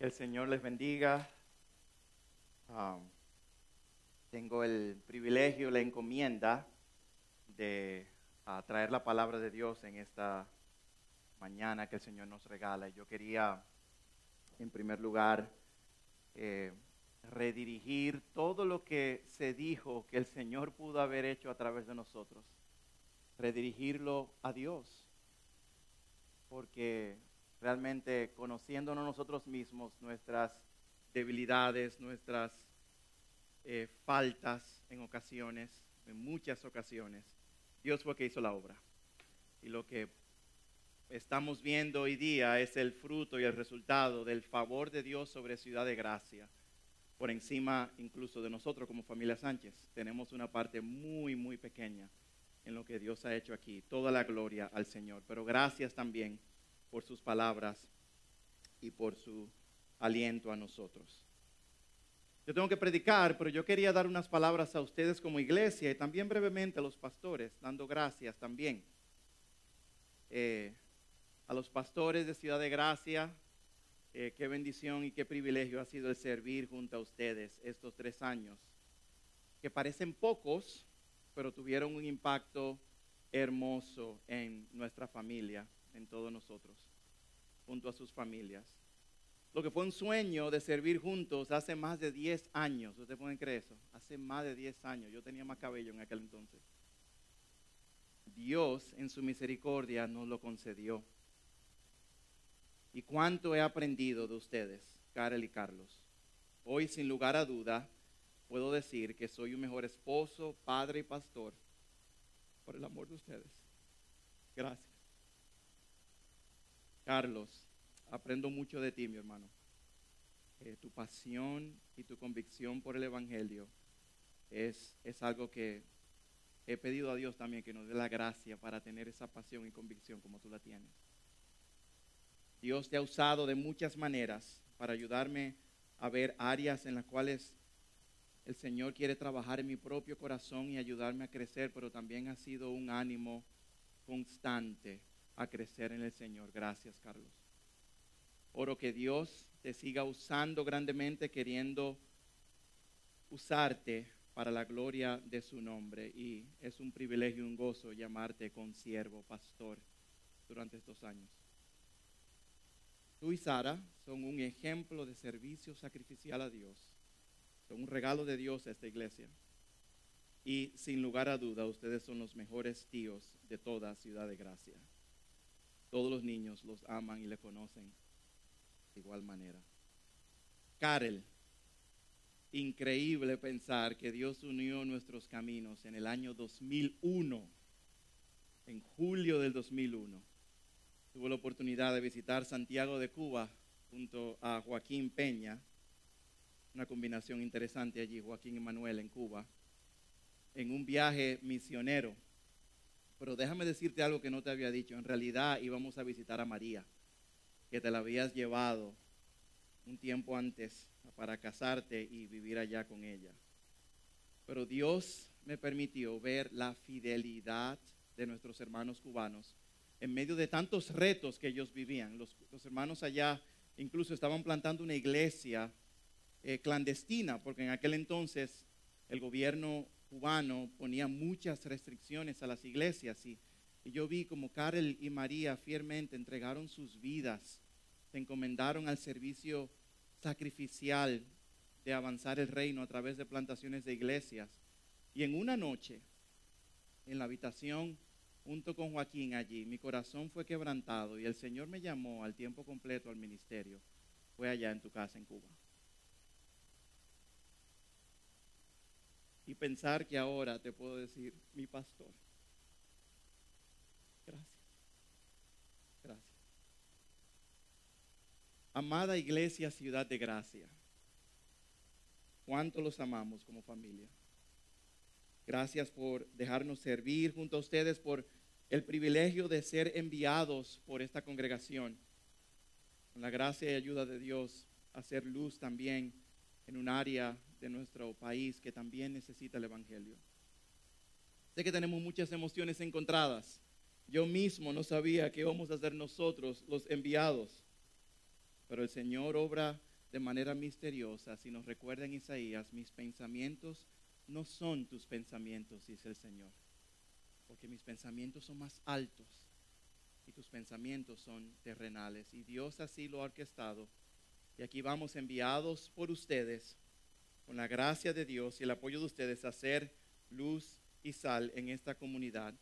Que el Señor les bendiga. Tengo el privilegio, la encomienda de traer la palabra de Dios en esta mañana que el Señor nos regala. Yo quería, en primer lugar, redirigir todo lo que se dijo que el Señor pudo haber hecho a través de nosotros, redirigirlo a Dios, porque realmente conociéndonos nosotros mismos, nuestras debilidades, nuestras faltas en ocasiones, en muchas ocasiones, Dios fue el que hizo la obra. Y lo que estamos viendo hoy día es el fruto y el resultado del favor de Dios sobre Ciudad de Gracia, por encima incluso de nosotros como familia Sánchez. Tenemos una parte muy, muy pequeña en lo que Dios ha hecho aquí. Toda la gloria al Señor. Pero gracias también por sus palabras y por su aliento a nosotros. Yo tengo que predicar, pero yo quería dar unas palabras a ustedes como iglesia y también brevemente a los pastores, dando gracias también. A los pastores de Ciudad de Gracia, qué bendición y qué privilegio ha sido el servir junto a ustedes estos 3 años, que parecen pocos, pero tuvieron un impacto hermoso en nuestra familia, en todos nosotros, junto a sus familias. Lo que fue un sueño de servir juntos hace más de 10 años. ¿Ustedes pueden creer eso? Hace más de 10 años. Yo tenía más cabello en aquel entonces. Dios en su misericordia nos lo concedió. ¿Y cuánto he aprendido de ustedes, Karel y Carlos? Hoy, sin lugar a duda, puedo decir que soy un mejor esposo, padre y pastor por el amor de ustedes. Gracias. Carlos, aprendo mucho de ti, mi hermano. Tu pasión y tu convicción por el Evangelio es algo que he pedido a Dios también que nos dé la gracia para tener esa pasión y convicción como tú la tienes. Dios te ha usado de muchas maneras para ayudarme a ver áreas en las cuales el Señor quiere trabajar en mi propio corazón y ayudarme a crecer, pero también ha sido un ánimo constante a crecer en el Señor. Gracias, Carlos. Oro que Dios te siga usando grandemente, queriendo usarte para la gloria de su nombre. Y es un privilegio y un gozo llamarte consiervo, pastor, durante estos años. Tú y Sara son un ejemplo de servicio sacrificial a Dios. Son un regalo de Dios a esta iglesia. Y sin lugar a duda, ustedes son los mejores tíos de toda Ciudad de Gracia. Todos los niños los aman y le conocen de igual manera. Karel, increíble pensar que Dios unió nuestros caminos en el año 2001, en julio del 2001. Tuve la oportunidad de visitar Santiago de Cuba junto a Joaquín Peña, una combinación interesante allí, Joaquín y Manuel en Cuba, en un viaje misionero. Pero déjame decirte algo que no te había dicho. En realidad íbamos a visitar a María, que te la habías llevado un tiempo antes para casarte y vivir allá con ella. Pero Dios me permitió ver la fidelidad de nuestros hermanos cubanos en medio de tantos retos que ellos vivían. Los hermanos allá incluso estaban plantando una iglesia clandestina, porque en aquel entonces el gobierno cubano ponía muchas restricciones a las iglesias y yo vi como Karel y María fielmente entregaron sus vidas, se encomendaron al servicio sacrificial de avanzar el reino a través de plantaciones de iglesias. Y en una noche, en la habitación junto con Joaquín allí, mi corazón fue quebrantado y el Señor me llamó al tiempo completo al ministerio. Fue allá en tu casa en Cuba. Y pensar que ahora te puedo decir, mi pastor, gracias, gracias. Amada iglesia, Ciudad de Gracia, cuánto los amamos como familia. Gracias por dejarnos servir junto a ustedes, por el privilegio de ser enviados por esta congregación. Con la gracia y ayuda de Dios, hacer luz también en un área de nuestro país que también necesita el Evangelio. Sé que tenemos muchas emociones encontradas. Yo mismo no sabía que íbamos a ser nosotros los enviados, pero el Señor obra de manera misteriosa, si nos recuerda en Isaías, mis pensamientos no son tus pensamientos, dice el Señor, porque mis pensamientos son más altos y tus pensamientos son terrenales. Y Dios así lo ha orquestado. Y aquí vamos enviados por ustedes, con la gracia de Dios y el apoyo de ustedes, a hacer luz y sal en esta comunidad.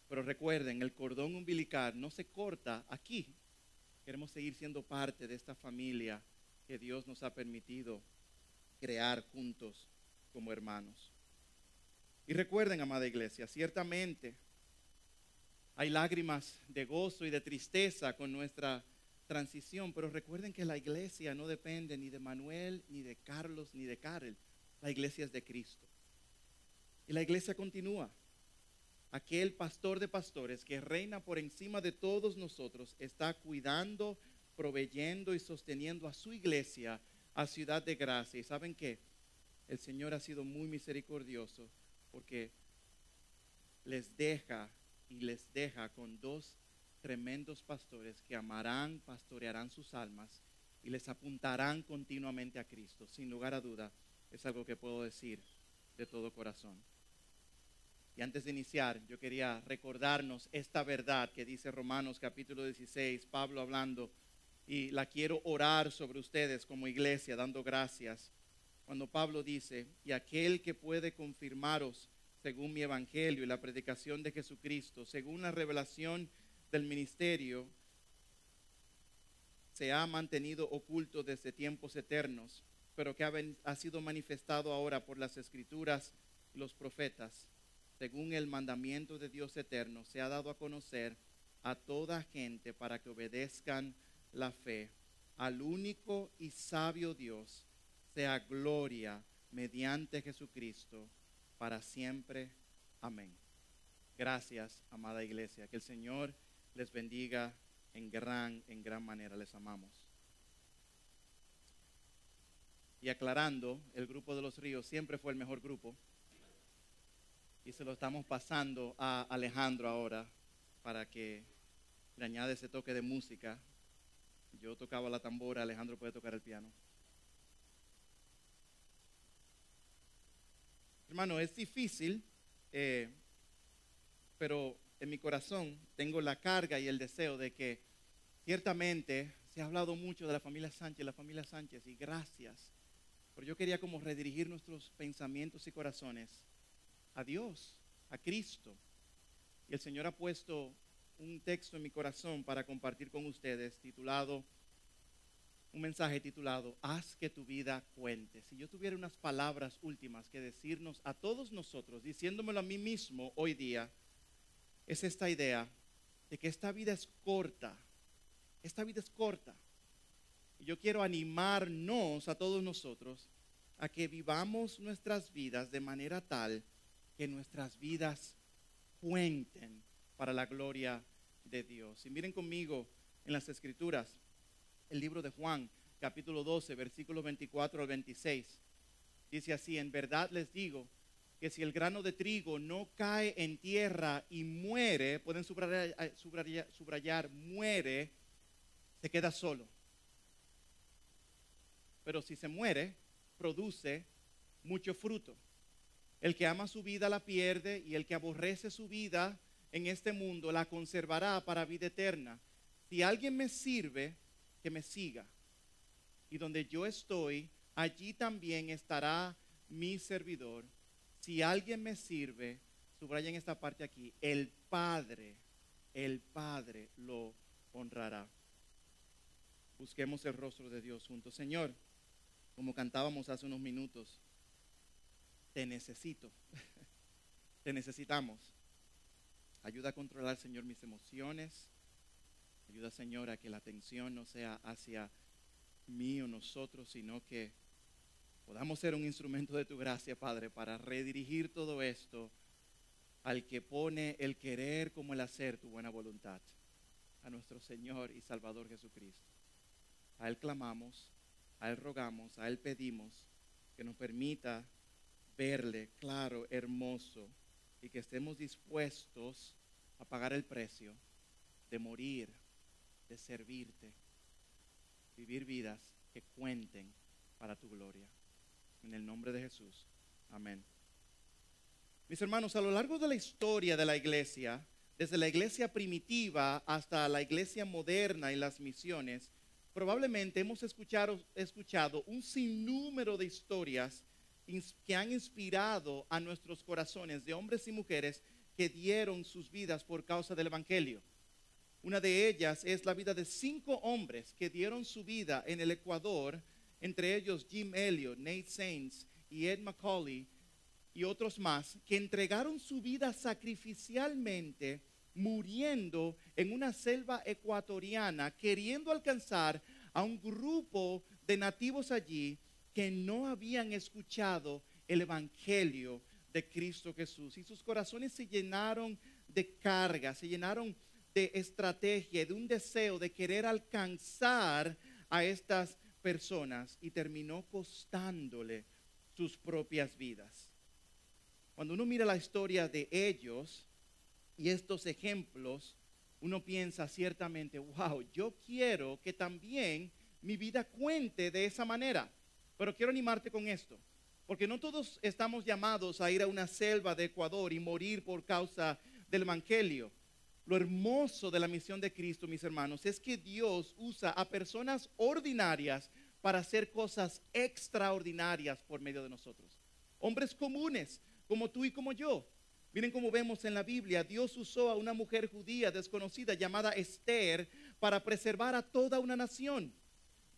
Pero recuerden, el cordón umbilical no se corta aquí. Queremos seguir siendo parte de esta familia que Dios nos ha permitido crear juntos como hermanos. Y recuerden, amada iglesia, ciertamente hay lágrimas de gozo y de tristeza con nuestra transición, pero recuerden que la iglesia no depende ni de Manuel, ni de Carlos, ni de Karel. La iglesia es de Cristo. Y la iglesia continúa. Aquel pastor de pastores que reina por encima de todos nosotros está cuidando, proveyendo y sosteniendo a su iglesia, a Ciudad de Gracia. ¿Y saben qué? El Señor ha sido muy misericordioso porque les deja con dos tremendos pastores que amarán, pastorearán sus almas y les apuntarán continuamente a Cristo. Sin lugar a duda, es algo que puedo decir de todo corazón. Y antes de iniciar, yo quería recordarnos esta verdad que dice Romanos capítulo 16, Pablo hablando, y la quiero orar sobre ustedes como iglesia, dando gracias. Cuando Pablo dice, y aquel que puede confirmaros según mi evangelio y la predicación de Jesucristo, según la revelación del ministerio, se ha mantenido oculto desde tiempos eternos, pero que ha sido manifestado ahora por las Escrituras y los profetas. Según el mandamiento de Dios eterno, se ha dado a conocer a toda gente para que obedezcan la fe. Al único y sabio Dios sea gloria mediante Jesucristo para siempre. Amén. Gracias, amada iglesia. Que el Señor les bendiga en gran manera. Les amamos. Y aclarando, el grupo de los Ríos siempre fue el mejor grupo. Y se lo estamos pasando a Alejandro ahora para que le añade ese toque de música. Yo tocaba la tambora, Alejandro puede tocar el piano. Hermano, es difícil, pero en mi corazón tengo la carga y el deseo de que ciertamente se ha hablado mucho de la familia Sánchez, y gracias. Pero yo quería como redirigir nuestros pensamientos y corazones a Dios, a Cristo. Y el Señor ha puesto un texto en mi corazón para compartir con ustedes, un mensaje titulado, haz que tu vida cuente. Si yo tuviera unas palabras últimas que decirnos a todos nosotros, diciéndomelo a mí mismo hoy día, es esta idea de que esta vida es corta. Esta vida es corta. Y yo quiero animarnos a todos nosotros a que vivamos nuestras vidas de manera tal que nuestras vidas cuenten para la gloria de Dios. Y miren conmigo en las Escrituras, el libro de Juan, capítulo 12, versículos 24 al 26. Dice así, en verdad les digo que si el grano de trigo no cae en tierra y muere, pueden subrayar, muere, se queda solo. Pero si se muere, produce mucho fruto. El que ama su vida la pierde, y el que aborrece su vida en este mundo la conservará para vida eterna. Si alguien me sirve, que me siga. Y donde yo estoy, allí también estará mi servidor. Si alguien me sirve, subrayen esta parte aquí, el Padre lo honrará. Busquemos el rostro de Dios juntos. Señor, como cantábamos hace unos minutos, te necesito, te necesitamos. Ayuda a controlar, Señor, mis emociones. Ayuda, Señor, a que la atención no sea hacia mí o nosotros, sino que podamos ser un instrumento de tu gracia, Padre, para redirigir todo esto al que pone el querer como el hacer tu buena voluntad, a nuestro Señor y Salvador Jesucristo. A Él clamamos, a Él rogamos, a Él pedimos que nos permita verle claro, hermoso, y que estemos dispuestos a pagar el precio de morir, de servirte, vivir vidas que cuenten para tu gloria. En el nombre de Jesús. Amén. Mis hermanos, a lo largo de la historia de la iglesia, desde la iglesia primitiva hasta la iglesia moderna y las misiones, probablemente hemos escuchado un sinnúmero de historias que han inspirado a nuestros corazones de hombres y mujeres que dieron sus vidas por causa del evangelio. Una de ellas es la vida de 5 hombres que dieron su vida en el Ecuador, entre ellos Jim Elliot, Nate Saints y Ed Macaulay y otros más, que entregaron su vida sacrificialmente, muriendo en una selva ecuatoriana, queriendo alcanzar a un grupo de nativos allí que no habían escuchado el evangelio de Cristo Jesús. Y sus corazones se llenaron de carga, se llenaron de estrategia, de un deseo de querer alcanzar a estas personas, y terminó costándole sus propias vidas. Cuando uno mira la historia de ellos y estos ejemplos, uno piensa ciertamente, wow, yo quiero que también mi vida cuente de esa manera. Pero quiero animarte con esto, porque no todos estamos llamados a ir a una selva de Ecuador y morir por causa del evangelio. Lo hermoso de la misión de Cristo, mis hermanos, es que Dios usa a personas ordinarias para hacer cosas extraordinarias por medio de nosotros. Hombres comunes, como tú y como yo. Miren cómo vemos en la Biblia, Dios usó a una mujer judía desconocida llamada Esther para preservar a toda una nación.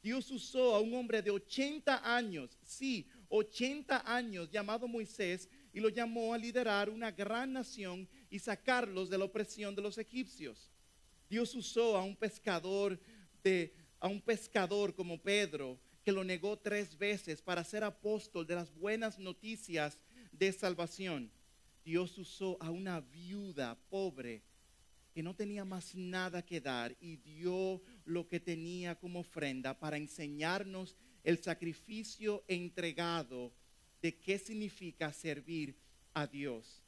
Dios usó a un hombre de 80 años, sí, 80 años, llamado Moisés, y lo llamó a liderar una gran nación y sacarlos de la opresión de los egipcios. Dios usó a un pescador como Pedro, que lo negó 3 veces para ser apóstol de las buenas noticias de salvación. Dios usó a una viuda pobre que no tenía más nada que dar y dio lo que tenía como ofrenda para enseñarnos el sacrificio entregado de qué significa servir a Dios.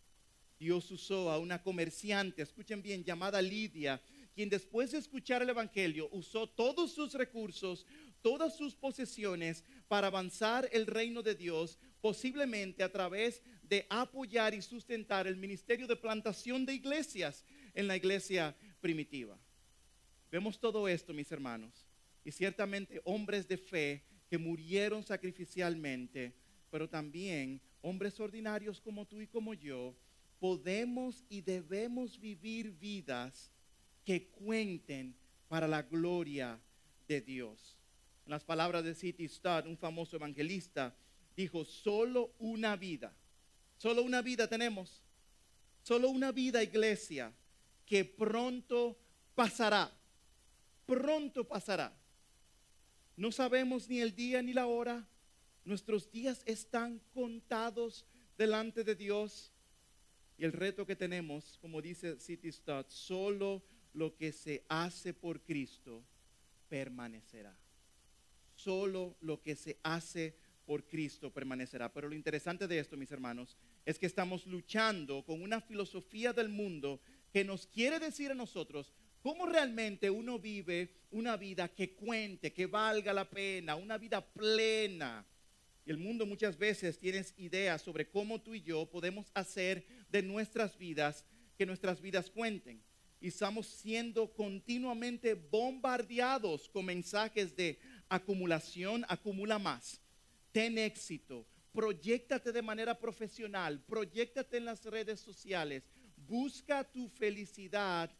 Dios usó a una comerciante, escuchen bien, llamada Lidia, quien después de escuchar el evangelio usó todos sus recursos, todas sus posesiones para avanzar el reino de Dios, posiblemente a través de apoyar y sustentar el ministerio de plantación de iglesias en la iglesia primitiva. Vemos todo esto, mis hermanos, y ciertamente hombres de fe que murieron sacrificialmente, pero también hombres ordinarios como tú y como yo, podemos y debemos vivir vidas que cuenten para la gloria de Dios. En las palabras de C.T. Studd, un famoso evangelista, dijo: solo una vida tenemos, solo una vida, iglesia, que pronto pasará. No sabemos ni el día ni la hora. Nuestros días están contados delante de Dios. Y el reto que tenemos, como dice C.T. Studd, solo lo que se hace por Cristo permanecerá. Solo lo que se hace por Cristo permanecerá. Pero lo interesante de esto, mis hermanos, es que estamos luchando con una filosofía del mundo que nos quiere decir a nosotros cómo realmente uno vive una vida que cuente, que valga la pena, una vida plena. Y el mundo muchas veces tiene ideas sobre cómo tú y yo podemos hacer de nuestras vidas, que nuestras vidas cuenten. Y estamos siendo continuamente bombardeados con mensajes de acumulación, acumula más, ten éxito, proyéctate de manera profesional, proyéctate en las redes sociales, busca tu felicidad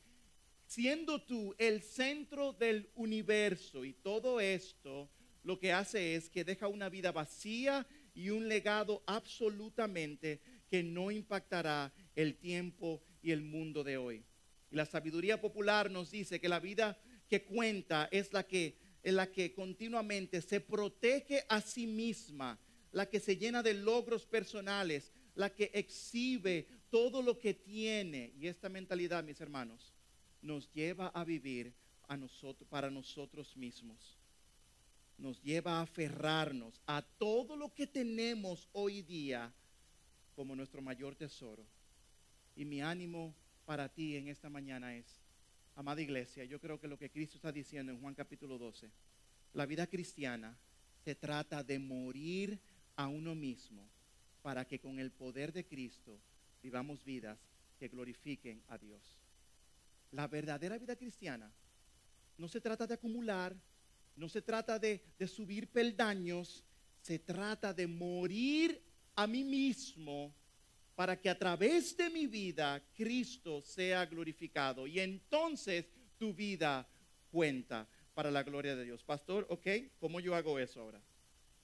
siendo tú el centro del universo. Y todo esto lo que hace es que deja una vida vacía y un legado absolutamente que no impactará el tiempo y el mundo de hoy. Y la sabiduría popular nos dice que la vida que cuenta es la que continuamente se protege a sí misma, la que se llena de logros personales, la que exhibe todo lo que tiene. Y esta mentalidad, mis hermanos, nos lleva a vivir para nosotros mismos. Nos lleva a aferrarnos a todo lo que tenemos hoy día como nuestro mayor tesoro. Y mi ánimo para ti en esta mañana es, amada iglesia, yo creo que lo que Cristo está diciendo en Juan capítulo 12 La vida cristiana se trata de morir a uno mismo para que con el poder de Cristo vivamos vidas que glorifiquen a Dios. La verdadera vida cristiana no se trata de acumular, no se trata de subir peldaños, se trata de morir a mí mismo para que a través de mi vida Cristo sea glorificado. Y entonces tu vida cuenta para la gloria de Dios. Pastor, ok, ¿cómo yo hago eso ahora?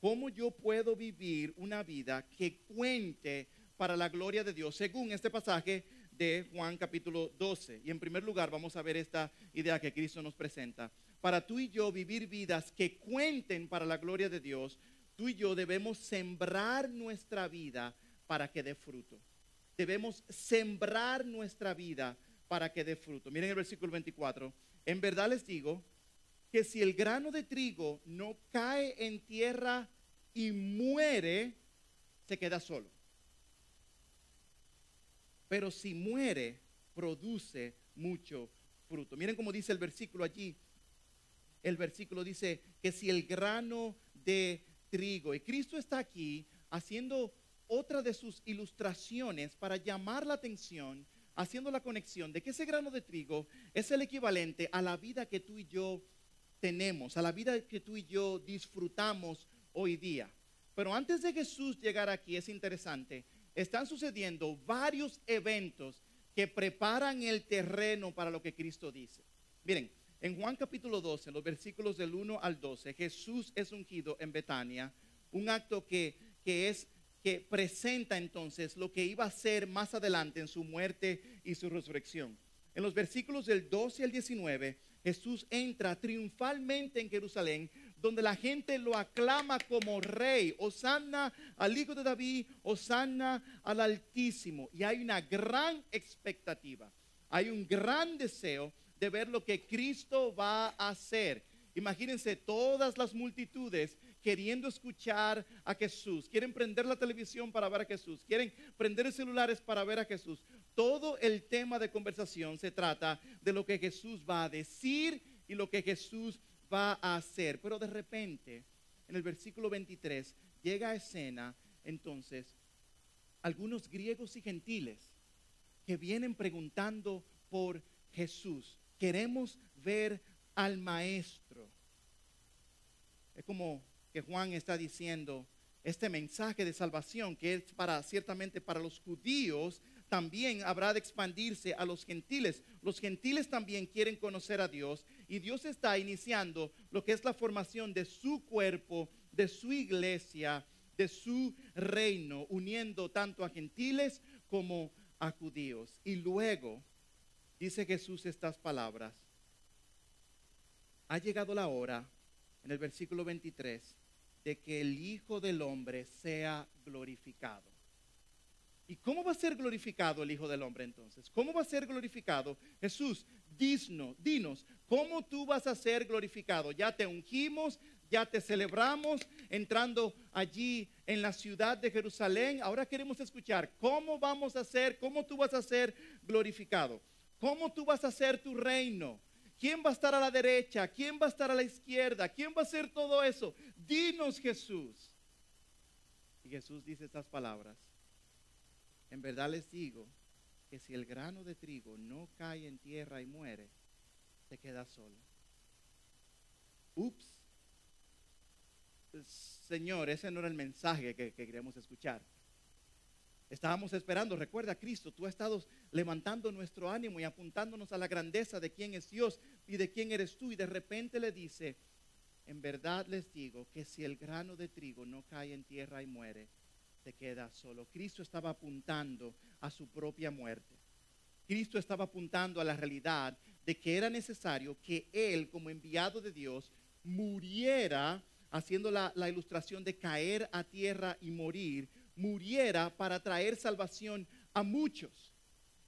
¿Cómo yo puedo vivir una vida que cuente para la gloria de Dios? Según este pasaje de Juan capítulo 12. Y en primer lugar vamos a ver esta idea que Cristo nos presenta. Para tú y yo vivir vidas que cuenten para la gloria de Dios, tú y yo debemos sembrar nuestra vida para que dé fruto. Debemos sembrar nuestra vida para que dé fruto. Miren el versículo 24. En verdad les digo que si el grano de trigo no cae en tierra y muere, se queda solo. Pero si muere, produce mucho fruto. Miren cómo dice el versículo allí. El versículo dice que si el grano de trigo, y Cristo está aquí haciendo otra de sus ilustraciones para llamar la atención, haciendo la conexión de que ese grano de trigo es el equivalente a la vida que tú y yo tenemos, a la vida que tú y yo disfrutamos hoy día. Pero antes de Jesús llegar aquí, es interesante, están sucediendo varios eventos que preparan el terreno para lo que Cristo dice. Miren, en Juan capítulo 12, en los versículos del 1 al 12, Jesús es ungido en Betania, un acto que presenta entonces lo que iba a ser más adelante en su muerte y su resurrección. En los versículos del 12 al 19, Jesús entra triunfalmente en Jerusalén, donde la gente lo aclama como rey. Hosanna al Hijo de David, hosanna al Altísimo. Y hay una gran expectativa, hay un gran deseo de ver lo que Cristo va a hacer. Imagínense todas las multitudes queriendo escuchar a Jesús. Quieren prender la televisión para ver a Jesús. Quieren prender los celulares para ver a Jesús. Todo el tema de conversación se trata de lo que Jesús va a decir y lo que Jesús va a hacer. Pero de repente, en el versículo 23, llega a escena entonces algunos griegos y gentiles que vienen preguntando por Jesús. Queremos ver al maestro. Es como que Juan está diciendo, este mensaje de salvación que es ciertamente para los judíos, también habrá de expandirse a los gentiles. Los gentiles también quieren conocer a Dios y Dios está iniciando lo que es la formación de su cuerpo, de su iglesia, de su reino, uniendo tanto a gentiles como a judíos. Y luego dice Jesús estas palabras: ha llegado la hora, en el versículo 23, de que el Hijo del Hombre sea glorificado. ¿Y cómo va a ser glorificado el Hijo del Hombre entonces? ¿Cómo va a ser glorificado? Jesús, dinos, ¿cómo tú vas a ser glorificado? Ya te ungimos, ya te celebramos entrando allí en la ciudad de Jerusalén. Ahora queremos escuchar cómo vamos a ser, cómo tú vas a ser glorificado. ¿Cómo tú vas a hacer tu reino? ¿Quién va a estar a la derecha? ¿Quién va a estar a la izquierda? ¿Quién va a hacer todo eso? Dinos, Jesús. Y Jesús dice estas palabras: en verdad les digo que si el grano de trigo no cae en tierra y muere, se queda solo. Ups. Señor, ese no era el mensaje que queríamos escuchar. Estábamos esperando, recuerda, Cristo, tú has estado levantando nuestro ánimo y apuntándonos a la grandeza de quién es Dios y de quién eres tú. Y de repente le dice: en verdad les digo que si el grano de trigo no cae en tierra y muere, se queda solo. Cristo estaba apuntando a su propia muerte. Cristo estaba apuntando a la realidad de que era necesario que Él, como enviado de Dios, muriera, haciendo la ilustración de caer a tierra y morir, muriera para traer salvación a muchos.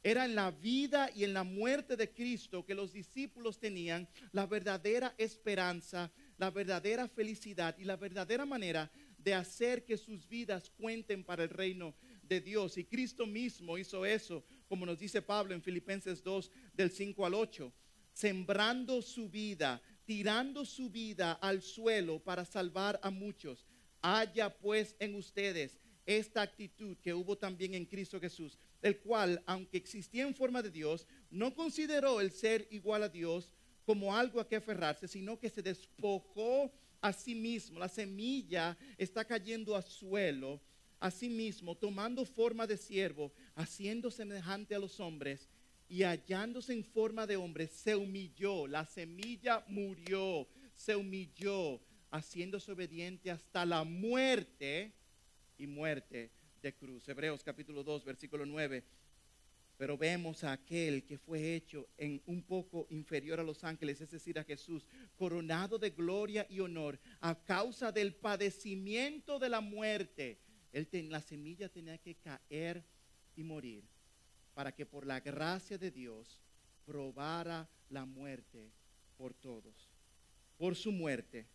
Era en la vida y en la muerte de Cristo que los discípulos tenían la verdadera esperanza, la verdadera felicidad y la verdadera manera de hacer que sus vidas cuenten para el reino de Dios. Y Cristo mismo hizo eso, como nos dice Pablo en Filipenses 2, del 5 al 8, sembrando su vida tirando su vida al suelo para salvar a muchos. Haya pues en ustedes esta actitud que hubo también en Cristo Jesús, el cual, aunque existía en forma de Dios, no consideró el ser igual a Dios como algo a que aferrarse, sino que se despojó a sí mismo. La semilla está cayendo al suelo, a sí mismo, tomando forma de siervo, haciendo semejante a los hombres, y hallándose en forma de hombre, se humilló. La semilla murió, se humilló, haciéndose obediente hasta la muerte, y muerte de cruz. Hebreos capítulo 2, versículo 9. Pero vemos a aquel que fue hecho en un poco inferior a los ángeles, es decir, a Jesús, coronado de gloria y honor a causa del padecimiento de la muerte. La semilla tenía que caer y morir para que por la gracia de Dios probara la muerte por todos. Por su muerte,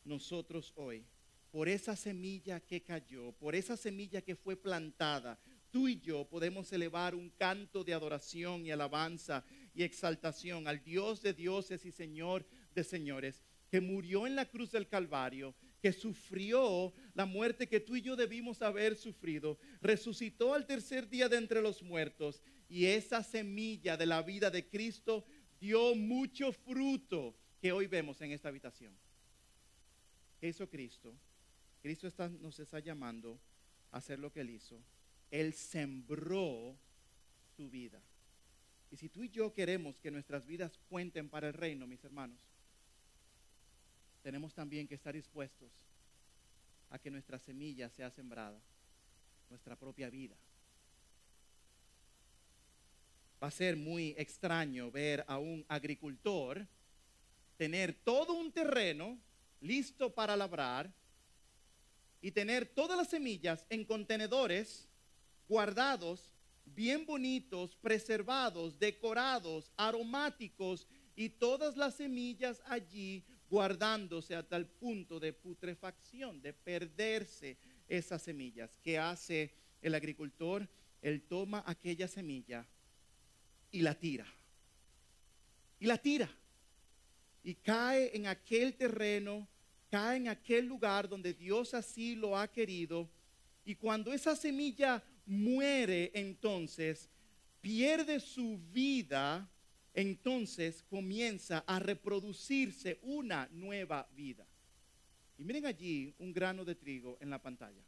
nosotros hoy, por esa semilla que cayó, por esa semilla que fue plantada, tú y yo podemos elevar un canto de adoración y alabanza y exaltación al Dios de dioses y Señor de señores, que murió en la cruz del Calvario, que sufrió la muerte que tú y yo debimos haber sufrido, resucitó al tercer día de entre los muertos, y esa semilla de la vida de Cristo dio mucho fruto que hoy vemos en esta habitación. ¿Qué hizo Cristo? Cristo nos está llamando a hacer lo que Él hizo. Él sembró su vida. Y si tú y yo queremos que nuestras vidas cuenten para el reino, mis hermanos, tenemos también que estar dispuestos a que nuestra semilla sea sembrada, nuestra propia vida. Va a ser muy extraño ver a un agricultor tener todo un terreno listo para labrar y tener todas las semillas en contenedores guardados, bien bonitos, preservados, decorados, aromáticos, y todas las semillas allí guardándose hasta el punto de putrefacción, de perderse esas semillas. ¿Qué hace el agricultor? Él toma aquella semilla y la tira. Y la tira. Y cae en aquel terreno, cae en aquel lugar donde Dios así lo ha querido. Y cuando esa semilla muere, entonces pierde su vida, entonces comienza a reproducirse una nueva vida. Y miren allí un grano de trigo en la pantalla.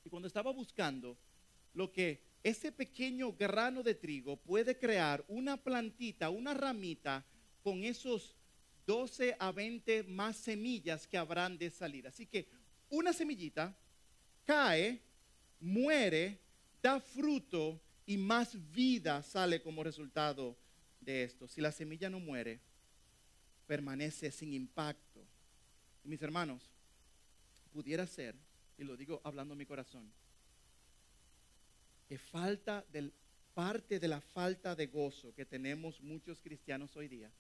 Y cuando estaba buscando lo que ese pequeño grano de trigo puede crear, una plantita, una ramita con esos 12 a 20 más semillas que habrán de salir. Así que una semillita cae, muere, da fruto y más vida sale como resultado de esto. Si la semilla no muere, permanece sin impacto. Y mis hermanos, pudiera ser, y lo digo hablando en mi corazón, que parte de la falta de gozo que tenemos muchos cristianos hoy día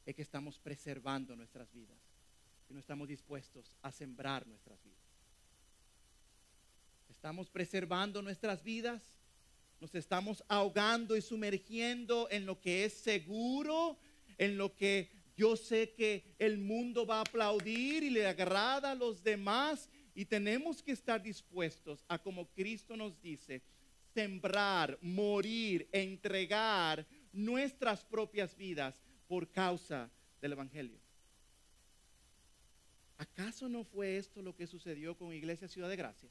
es que estamos preservando nuestras vidas y no estamos dispuestos a sembrar nuestras vidas. Estamos preservando nuestras vidas, nos estamos ahogando y sumergiendo en lo que es seguro, en lo que yo sé que el mundo va a aplaudir y le agrada a los demás, y tenemos que estar dispuestos a, como Cristo nos dice, sembrar, morir, entregar nuestras propias vidas por causa del Evangelio. ¿Acaso no fue esto lo que sucedió con Iglesia Ciudad de Gracia?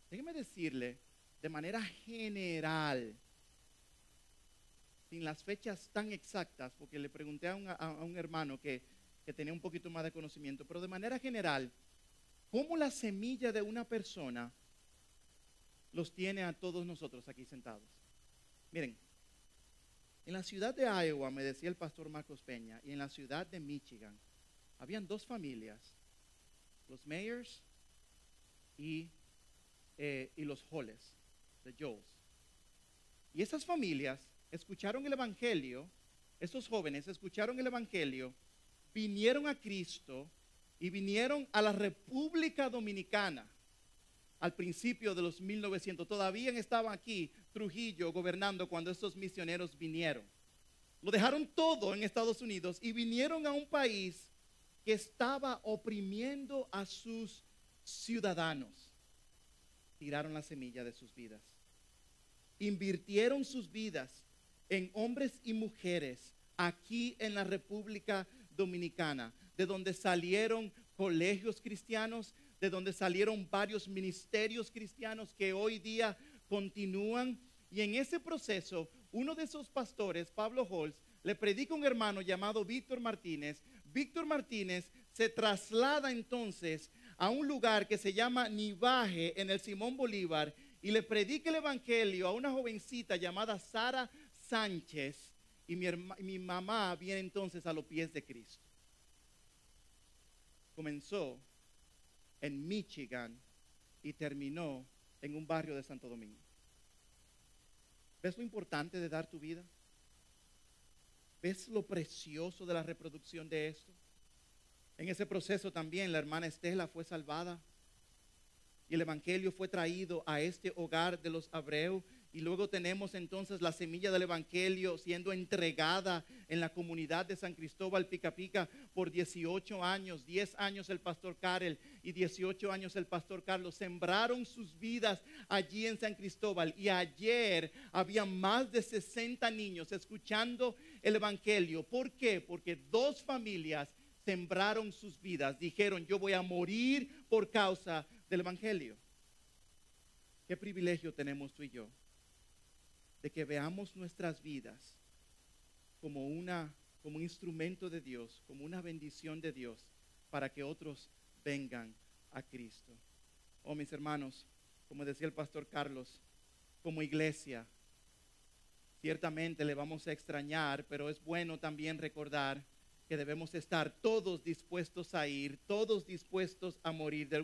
Déjeme decirle de manera general, sin las fechas tan exactas, porque le pregunté a un hermano que tenía un poquito más de conocimiento, pero de manera general, ¿cómo la semilla de una persona los tiene a todos nosotros aquí sentados? Miren, en la ciudad de Iowa, me decía el pastor Marcos Peña, y en la ciudad de Michigan, habían dos familias, los Mayers y los Holles, de Joels. Y esas familias escucharon el Evangelio, esos jóvenes escucharon el Evangelio, vinieron a Cristo y vinieron a la República Dominicana al principio de los 1900. Todavía estaban aquí Trujillo gobernando cuando estos misioneros vinieron. Lo dejaron todo en Estados Unidos y vinieron a un país que estaba oprimiendo a sus ciudadanos. Tiraron la semilla de sus vidas. Invirtieron sus vidas en hombres y mujeres aquí en la República Dominicana, de donde salieron colegios cristianos, de donde salieron varios ministerios cristianos que hoy día continúan. Y en ese proceso, uno de esos pastores, Pablo Holtz, le predica a un hermano llamado Víctor Martínez. Víctor Martínez se traslada entonces a un lugar que se llama Nivaje en el Simón Bolívar y le predica el evangelio a una jovencita llamada Sara Sánchez. Y mi mamá viene entonces a los pies de Cristo. Comenzó en Michigan y terminó en un barrio de Santo Domingo. ¿Ves lo importante de dar tu vida? ¿Ves lo precioso de la reproducción de esto? En ese proceso también la hermana Estela fue salvada y el evangelio fue traído a este hogar de los Abreu. Y luego tenemos entonces la semilla del evangelio siendo entregada en la comunidad de San Cristóbal Pica Pica por 18 años, 10 años el pastor Karel y 18 años el pastor Carlos. Sembraron sus vidas allí en San Cristóbal y ayer había más de 60 niños escuchando el evangelio. ¿Por qué? Porque 2 familias sembraron sus vidas, dijeron: yo voy a morir por causa del evangelio. ¿Qué privilegio tenemos tú y yo de que veamos nuestras vidas como un instrumento de Dios, como una bendición de Dios para que otros vengan a Cristo? Oh, mis hermanos, como decía el pastor Carlos, como iglesia ciertamente le vamos a extrañar, pero es bueno también recordar que debemos estar todos dispuestos a ir, todos dispuestos a morir de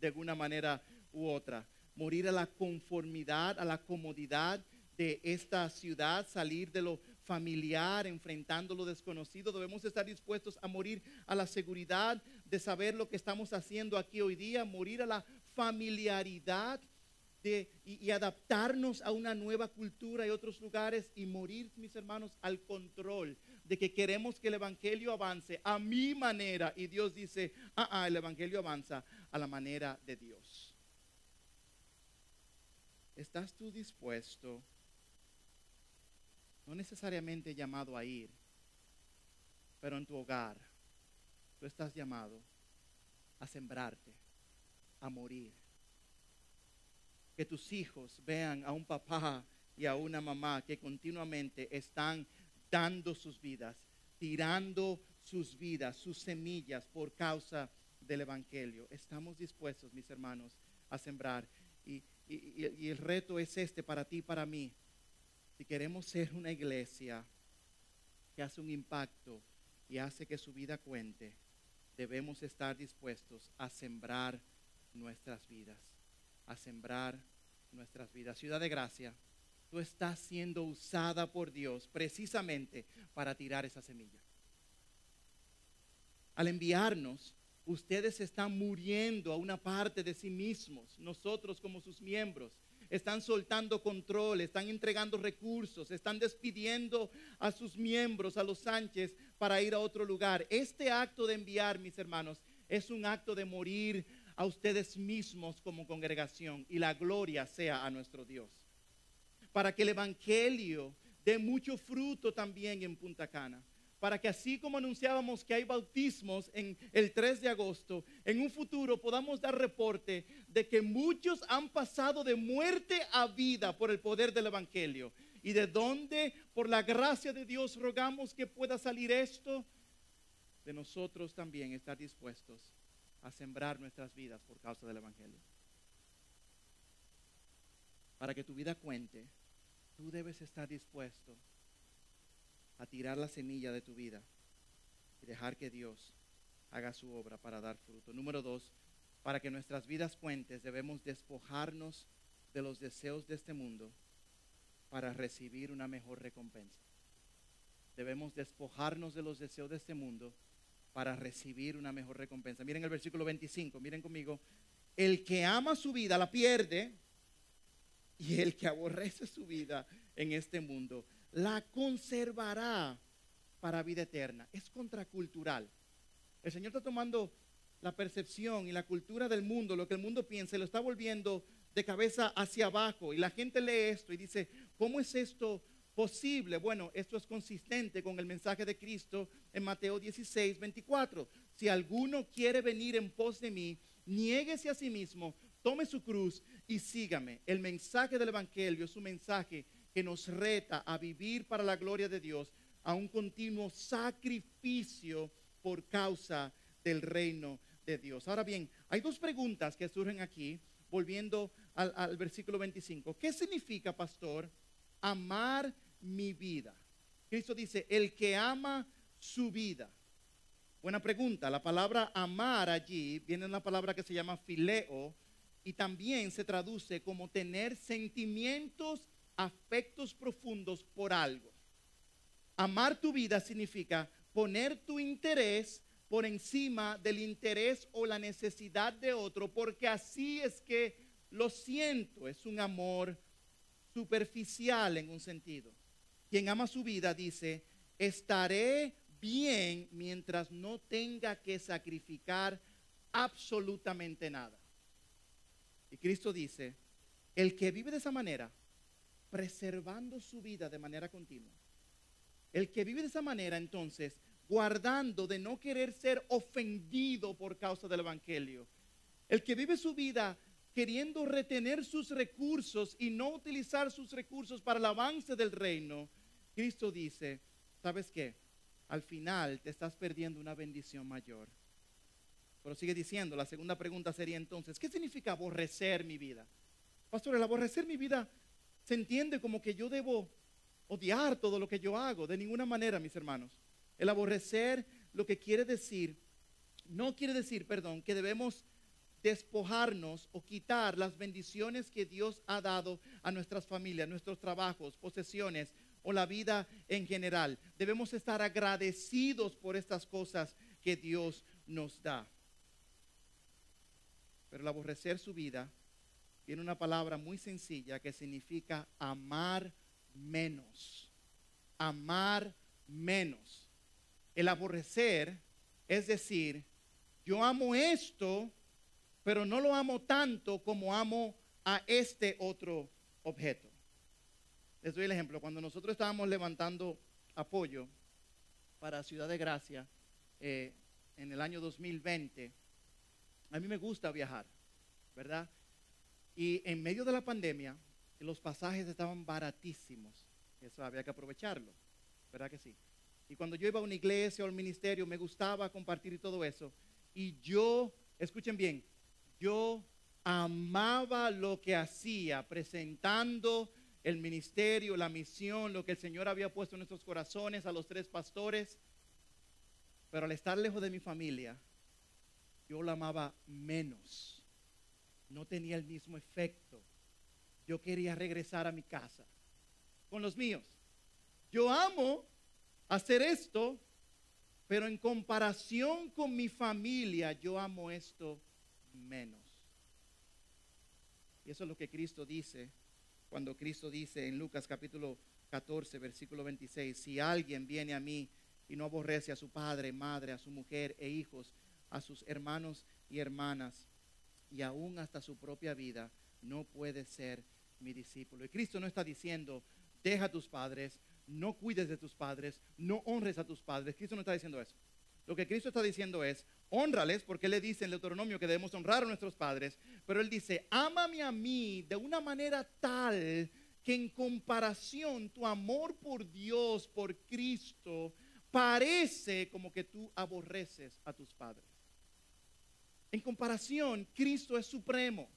alguna manera u otra. Morir a la conformidad, a la comodidad de esta ciudad, salir de lo familiar, enfrentando lo desconocido. Debemos estar dispuestos a morir a la seguridad de saber lo que estamos haciendo aquí hoy día, morir a la familiaridad y adaptarnos a una nueva cultura y otros lugares, y morir, mis hermanos, al control de que queremos que el evangelio avance a mi manera, y Dios dice: el evangelio avanza a la manera de Dios. ¿Estás tú dispuesto? No necesariamente llamado a ir, pero en tu hogar tú estás llamado a sembrarte, a morir. Que tus hijos vean a un papá y a una mamá que continuamente están dando sus vidas, tirando sus vidas, sus semillas por causa del evangelio. Estamos dispuestos, mis hermanos, a sembrar. Y el reto es este para ti y para mí. Si queremos ser una iglesia que hace un impacto y hace que su vida cuente, debemos estar dispuestos a sembrar nuestras vidas, a sembrar nuestras vidas. Ciudad de Gracia, tú estás siendo usada por Dios precisamente para tirar esa semilla. Al enviarnos, ustedes están muriendo a una parte de sí mismos. Nosotros, como sus miembros, están soltando control, están entregando recursos, están despidiendo a sus miembros, a los Sánchez, para ir a otro lugar. Este acto de enviar, mis hermanos, es un acto de morir a ustedes mismos como congregación, y la gloria sea a nuestro Dios, para que el evangelio dé mucho fruto también en Punta Cana, para que así como anunciábamos que hay bautismos en el 3 de agosto, en un futuro podamos dar reporte de que muchos han pasado de muerte a vida por el poder del evangelio. Y de donde, por la gracia de Dios, rogamos que pueda salir esto, de nosotros también estar dispuestos a sembrar nuestras vidas por causa del evangelio. Para que tu vida cuente, tú debes estar dispuesto a tirar la semilla de tu vida y dejar que Dios haga su obra para dar fruto. Número 2, para que nuestras vidas cuenten, debemos despojarnos de los deseos de este mundo para recibir una mejor recompensa. Debemos despojarnos de los deseos de este mundo para recibir una mejor recompensa. Miren el versículo 25, miren conmigo. El que ama su vida la pierde, y el que aborrece su vida en este mundo la conservará para vida eterna. Es contracultural. El Señor está tomando la percepción y la cultura del mundo, lo que el mundo piensa, y lo está volviendo de cabeza hacia abajo. Y la gente lee esto y dice, ¿cómo es esto posible? Bueno, esto es consistente con el mensaje de Cristo en Mateo 16, 24. Si alguno quiere venir en pos de mí, niéguese a sí mismo, tome su cruz y sígame. El mensaje del Evangelio es un mensaje que nos reta a vivir para la gloria de Dios, a un continuo sacrificio por causa del reino de Dios. Ahora bien, hay dos preguntas que surgen aquí, volviendo al versículo 25. ¿Qué significa, pastor, amar mi vida? Cristo dice, el que ama su vida. Buena pregunta. La palabra amar allí viene de una palabra que se llama fileo y también se traduce como tener sentimientos, afectos profundos por algo. Amar tu vida significa poner tu interés por encima del interés o la necesidad de otro, porque así es que lo siento. Es un amor superficial en un sentido. Quien ama su vida dice, estaré bien mientras no tenga que sacrificar absolutamente nada. Y Cristo dice, el que vive de esa manera, preservando su vida de manera continua, el que vive de esa manera, entonces, guardando de no querer ser ofendido por causa del Evangelio, el que vive su vida queriendo retener sus recursos y no utilizar sus recursos para el avance del reino, Cristo dice, ¿sabes qué? Al final te estás perdiendo una bendición mayor. Pero sigue diciendo, la segunda pregunta sería entonces, ¿qué significa aborrecer mi vida? Pastor, el aborrecer mi vida se entiende como que yo debo odiar todo lo que yo hago. De ninguna manera, mis hermanos. El aborrecer lo que quiere decir, no quiere decir, perdón, que debemos despojarnos o quitar las bendiciones que Dios ha dado a nuestras familias, nuestros trabajos, posesiones o la vida en general. Debemos estar agradecidos por estas cosas que Dios nos da. Pero el aborrecer su vida tiene una palabra muy sencilla que significa amar menos. Amar menos. El aborrecer es decir, yo amo esto, pero no lo amo tanto como amo a este otro objeto. Les doy el ejemplo. Cuando nosotros estábamos levantando apoyo para Ciudad de Gracia en el año 2020, a mí me gusta viajar, ¿verdad? Y en medio de la pandemia, los pasajes estaban baratísimos. Eso había que aprovecharlo, ¿verdad que sí? Y cuando yo iba a una iglesia o al ministerio, me gustaba compartir y todo eso. Y yo, escuchen bien, yo amaba lo que hacía, presentando el ministerio, la misión, lo que el Señor había puesto en nuestros corazones a los 3 pastores. Pero al estar lejos de mi familia, yo lo amaba menos. No tenía el mismo efecto. Yo quería regresar a mi casa con los míos. Yo amo hacer esto, pero en comparación con mi familia, yo amo esto menos. Y eso es lo que Cristo dice cuando Cristo dice en Lucas capítulo 14, versículo 26, si alguien viene a mí y no aborrece a su padre, madre, a su mujer e hijos, a sus hermanos y hermanas, y aún hasta su propia vida, no puede ser mi discípulo. Y Cristo no está diciendo, deja a tus padres, no cuides de tus padres, no honres a tus padres. Cristo no está diciendo eso. Lo que Cristo está diciendo es, hónrales, porque Él le dice en Deuteronomio que debemos honrar a nuestros padres, pero Él dice, ámame a mí de una manera tal que en comparación tu amor por Dios, por Cristo, parece como que tú aborreces a tus padres. En comparación, Cristo es supremo.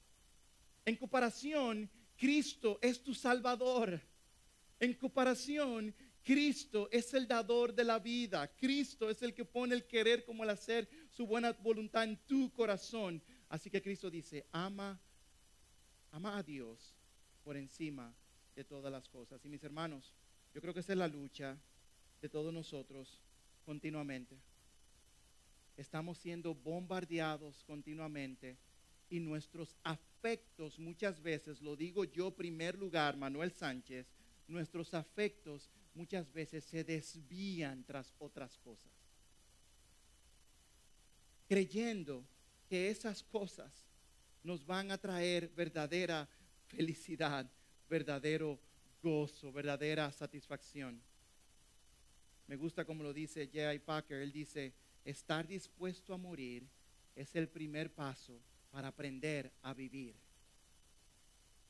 En comparación, Cristo es tu Salvador. En comparación, Cristo es el dador de la vida. Cristo es el que pone el querer como el hacer, su buena voluntad en tu corazón. Así que Cristo dice, ama a Dios por encima de todas las cosas. Y mis hermanos, yo creo que esa es la lucha de todos nosotros continuamente. Estamos siendo bombardeados continuamente y nuestros afectos muchas veces, lo digo yo en primer lugar, Manuel Sánchez, nuestros afectos muchas veces se desvían tras otras cosas, creyendo que esas cosas nos van a traer verdadera felicidad, verdadero gozo, verdadera satisfacción. Me gusta como lo dice J.I. Packer. Él dice, estar dispuesto a morir es el primer paso para aprender a vivir.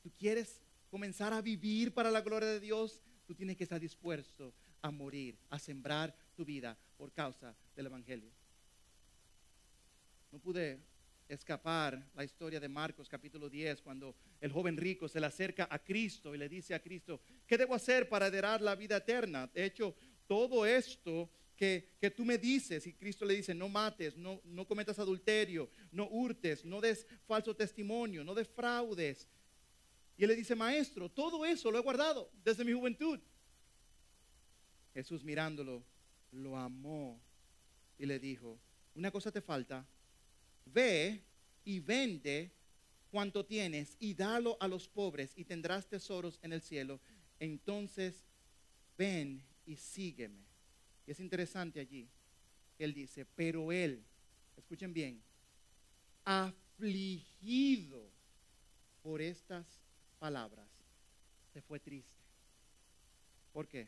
¿Tú quieres comenzar a vivir para la gloria de Dios? Tú tienes que estar dispuesto a morir, a sembrar tu vida por causa del Evangelio. No pude escapar la historia de Marcos capítulo 10, cuando el joven rico se le acerca a Cristo y le dice a Cristo, ¿qué debo hacer para heredar la vida eterna? De hecho, todo esto que tú me dices, y Cristo le dice, no mates, no cometas adulterio, no hurtes, no des falso testimonio, no defraudes. Y él le dice, maestro, todo eso lo he guardado desde mi juventud. Jesús mirándolo, lo amó y le dijo, una cosa te falta, ve y vende cuanto tienes y dalo a los pobres y tendrás tesoros en el cielo. Entonces ven y sígueme. Y es interesante allí, él dice, pero él, escuchen bien, afligido por estas palabras, se fue triste. ¿Por qué?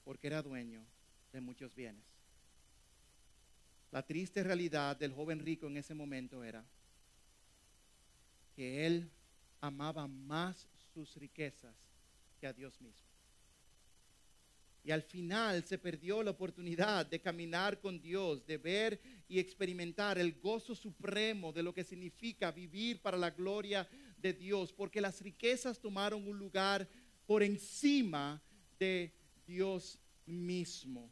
Porque era dueño de muchos bienes. La triste realidad del joven rico en ese momento era que él amaba más sus riquezas que a Dios mismo. Y al final se perdió la oportunidad de caminar con Dios, de ver y experimentar el gozo supremo de lo que significa vivir para la gloria de Dios, porque las riquezas tomaron un lugar por encima de Dios mismo.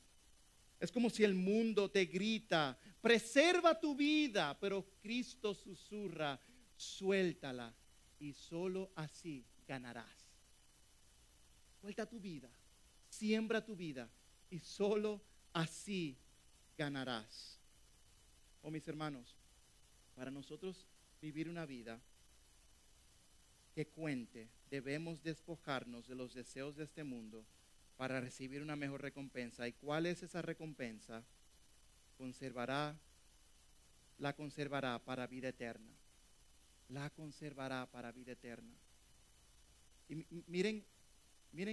Es como si el mundo te grita, preserva tu vida, pero Cristo susurra, suéltala y solo así ganarás. Suelta tu vida, siembra tu vida y solo así ganarás. Oh, mis hermanos, para nosotros vivir una vida que cuente, debemos despojarnos de los deseos de este mundo para recibir una mejor recompensa. ¿Y cuál es esa recompensa? La conservará para vida eterna. La conservará para vida eterna. Y miren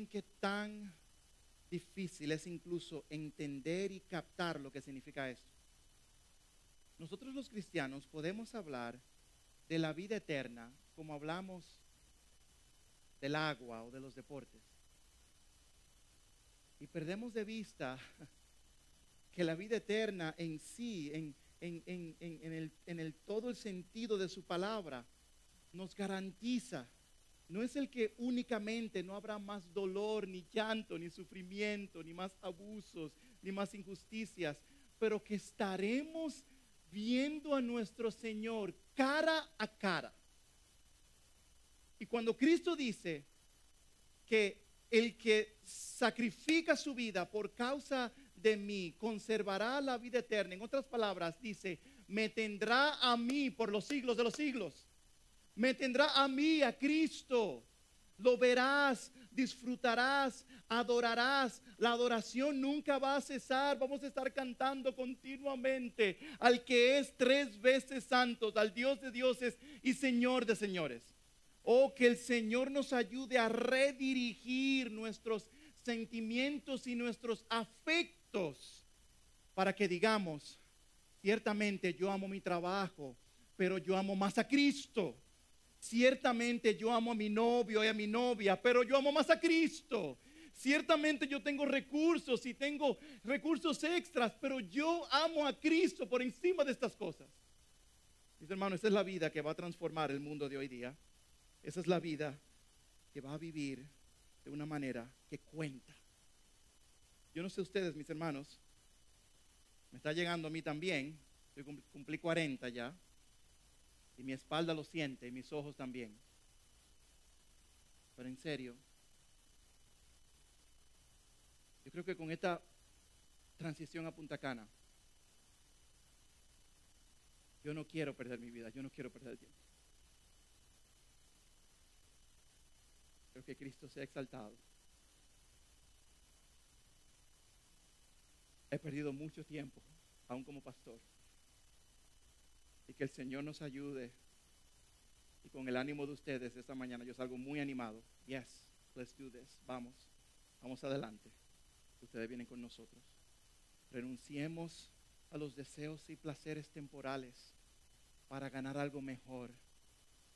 qué tan difícil es incluso entender y captar lo que significa esto. Nosotros los cristianos podemos hablar de la vida eterna como hablamos del agua o de los deportes. Y perdemos de vista que la vida eterna en sí, en todo el sentido de su palabra, nos garantiza. No es el que únicamente no habrá más dolor, ni llanto, ni sufrimiento, ni más abusos, ni más injusticias, pero que estaremos viendo a nuestro Señor cara a cara. Y cuando Cristo dice que el que sacrifica su vida por causa de mí conservará la vida eterna, en otras palabras dice, me tendrá a mí por los siglos de los siglos. Me tendrá a mí, a Cristo. Lo verás, disfrutarás, adorarás. La adoración nunca va a cesar. Vamos a estar cantando continuamente al que es 3 veces santo, al Dios de dioses y Señor de señores. Oh, que el Señor nos ayude a redirigir nuestros sentimientos y nuestros afectos para que digamos, ciertamente yo amo mi trabajo, pero yo amo más a Cristo. Ciertamente yo amo a mi novio y a mi novia, pero yo amo más a Cristo. Ciertamente yo tengo recursos y tengo recursos extras, pero yo amo a Cristo por encima de estas cosas. Mis hermanos, esa es la vida que va a transformar el mundo de hoy día. Esa es la vida que va a vivir de una manera que cuenta. Yo no sé ustedes, mis hermanos, me está llegando a mí también. Yo cumplí 40 ya. Y mi espalda lo siente y mis ojos también. Pero en serio, yo creo que con esta transición a Punta Cana, yo no quiero perder mi vida, yo no quiero perder el tiempo. Creo que Cristo sea exaltado. He perdido mucho tiempo, aún como pastor. Y que el Señor nos ayude. Y con el ánimo de ustedes esta mañana yo salgo muy animado. Yes, let's do this. Vamos adelante. Ustedes vienen con nosotros. Renunciemos a los deseos y placeres temporales para ganar algo mejor,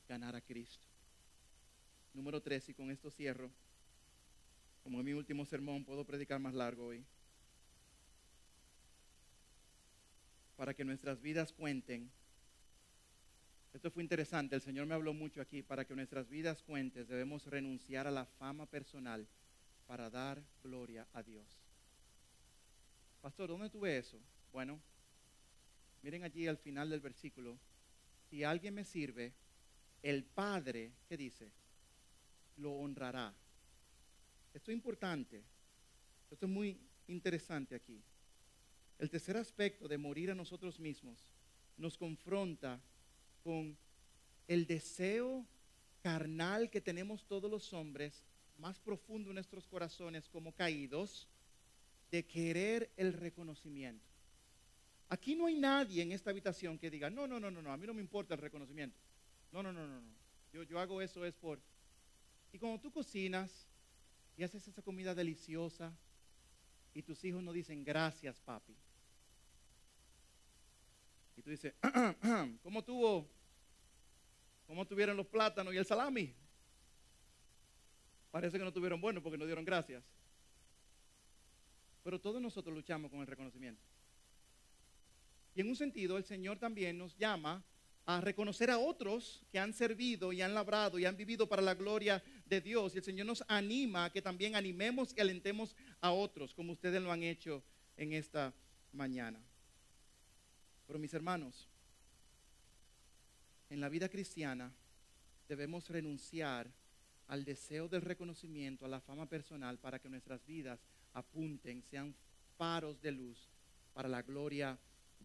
ganar a Cristo. Número 3, y con esto cierro. Como en mi último sermón, puedo predicar más largo hoy. Para que nuestras vidas cuenten. Esto fue interesante, el Señor me habló mucho aquí. Para que nuestras vidas cuenten, debemos renunciar a la fama personal para dar gloria a Dios. Pastor, ¿dónde tuve eso? Bueno, miren allí al final del versículo. Si alguien me sirve, el Padre, ¿qué dice? Lo honrará. Esto es importante. Esto es muy interesante aquí. El tercer aspecto de morir a nosotros mismos nos confronta con el deseo carnal que tenemos todos los hombres, más profundo en nuestros corazones como caídos, de querer el reconocimiento. Aquí no hay nadie en esta habitación que diga, no, a mí no me importa el reconocimiento. No. Yo hago eso es por... Y cuando tú cocinas y haces esa comida deliciosa y tus hijos no dicen, gracias, papi. Y tú dices, ¿cómo tuvieron los plátanos y el salami? Parece que no tuvieron bueno porque no dieron gracias. Pero todos nosotros luchamos con el reconocimiento. Y en un sentido, el Señor también nos llama a reconocer a otros que han servido y han labrado y han vivido para la gloria de Dios. Y el Señor nos anima a que también animemos y alentemos a otros, como ustedes lo han hecho en esta mañana. Pero mis hermanos, en la vida cristiana debemos renunciar al deseo del reconocimiento, a la fama personal, para que nuestras vidas apunten, sean faros de luz para la gloria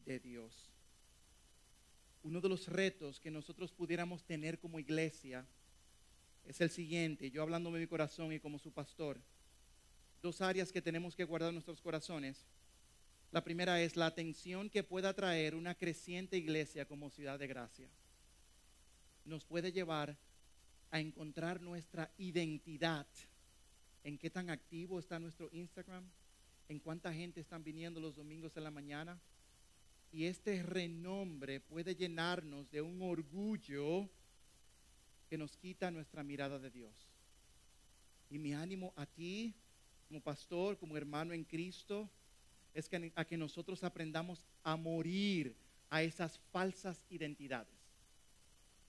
de Dios. Uno de los retos que nosotros pudiéramos tener como iglesia es el siguiente, yo hablando de mi corazón y como su pastor, 2 áreas que tenemos que guardar en nuestros corazones. La primera es la atención que pueda traer una creciente iglesia como Ciudad de Gracia. Nos puede llevar a encontrar nuestra identidad, en qué tan activo está nuestro Instagram, en cuánta gente están viniendo los domingos en la mañana. Y este renombre puede llenarnos de un orgullo que nos quita nuestra mirada de Dios. Y mi ánimo a ti, como pastor, como hermano en Cristo, es que nosotros aprendamos a morir a esas falsas identidades.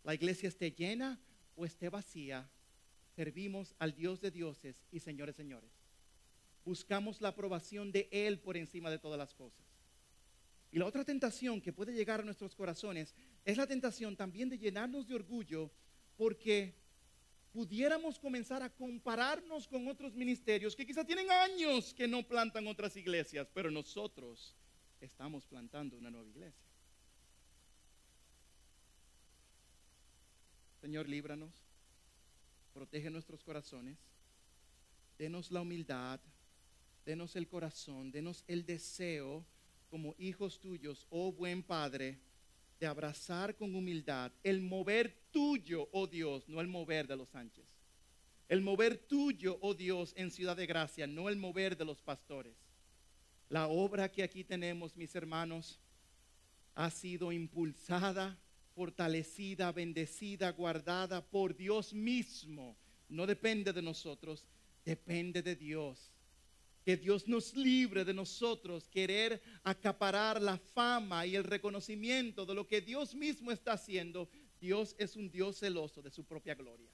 La iglesia esté llena o esté vacía, servimos al Dios de dioses y señores, señores. Buscamos la aprobación de Él por encima de todas las cosas. Y la otra tentación que puede llegar a nuestros corazones es la tentación también de llenarnos de orgullo, porque pudiéramos comenzar a compararnos con otros ministerios que quizá tienen años que no plantan otras iglesias, pero nosotros estamos plantando una nueva iglesia. Señor, líbranos, protege nuestros corazones, denos la humildad, denos el corazón, denos el deseo como hijos tuyos, oh buen Padre, de abrazar con humildad el mover tuyo, oh Dios, no el mover de los Sánchez. El mover tuyo, oh Dios, en Ciudad de Gracia, no el mover de los pastores. La obra que aquí tenemos, mis hermanos, ha sido impulsada, fortalecida, bendecida, guardada por Dios mismo. No depende de nosotros, depende de Dios. Que Dios nos libre de nosotros querer acaparar la fama y el reconocimiento de lo que Dios mismo está haciendo. Dios es un Dios celoso de su propia gloria.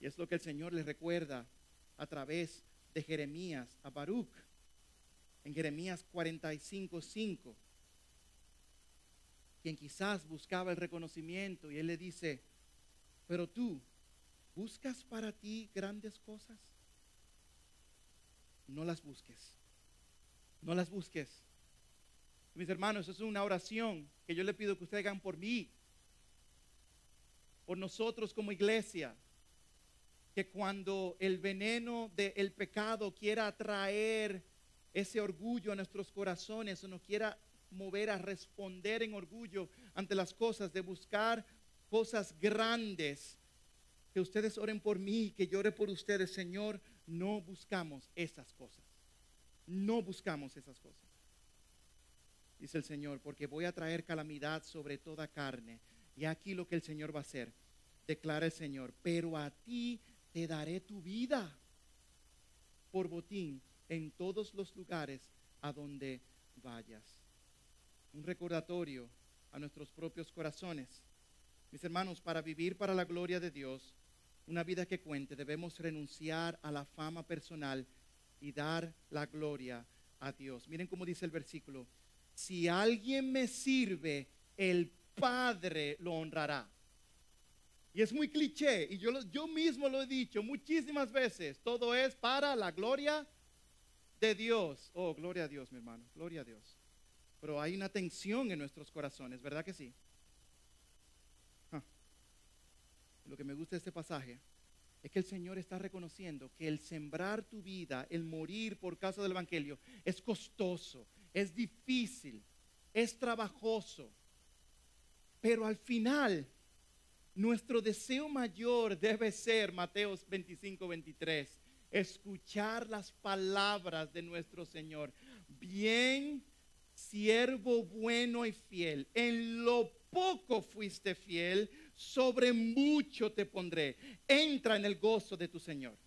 Y es lo que el Señor le recuerda a través de Jeremías a Baruch. En Jeremías 45:5. Quien quizás buscaba el reconocimiento, y él le dice, pero tú, ¿buscas para ti grandes cosas? No las busques. No las busques. Mis hermanos, eso es una oración que yo le pido que ustedes hagan por mí, por nosotros como iglesia. Que cuando el veneno del pecado quiera atraer ese orgullo a nuestros corazones o nos quiera mover a responder en orgullo ante las cosas, de buscar cosas grandes. Que ustedes oren por mí, que yo ore por ustedes. Señor, no buscamos esas cosas. No buscamos esas cosas. Dice el Señor, porque voy a traer calamidad sobre toda carne. Y aquí lo que el Señor va a hacer, declara el Señor, pero a ti te daré tu vida por botín en todos los lugares a donde vayas. Un recordatorio a nuestros propios corazones. Mis hermanos, para vivir para la gloria de Dios, una vida que cuente, debemos renunciar a la fama personal y dar la gloria a Dios. Miren cómo dice el versículo: si alguien me sirve, el Padre lo honrará. Y es muy cliché, y yo mismo lo he dicho muchísimas veces. Todo es para la gloria de Dios. Oh, gloria a Dios, mi hermano, gloria a Dios. Pero hay una tensión en nuestros corazones, ¿verdad que sí? Lo que me gusta de este pasaje es que el Señor está reconociendo que el sembrar tu vida, el morir por causa del evangelio, es costoso, es difícil, es trabajoso. Pero al final, nuestro deseo mayor debe ser, Mateo 25:23, escuchar las palabras de nuestro Señor. Bien, siervo bueno y fiel, en lo poco fuiste fiel, sobre mucho te pondré. Entra en el gozo de tu Señor.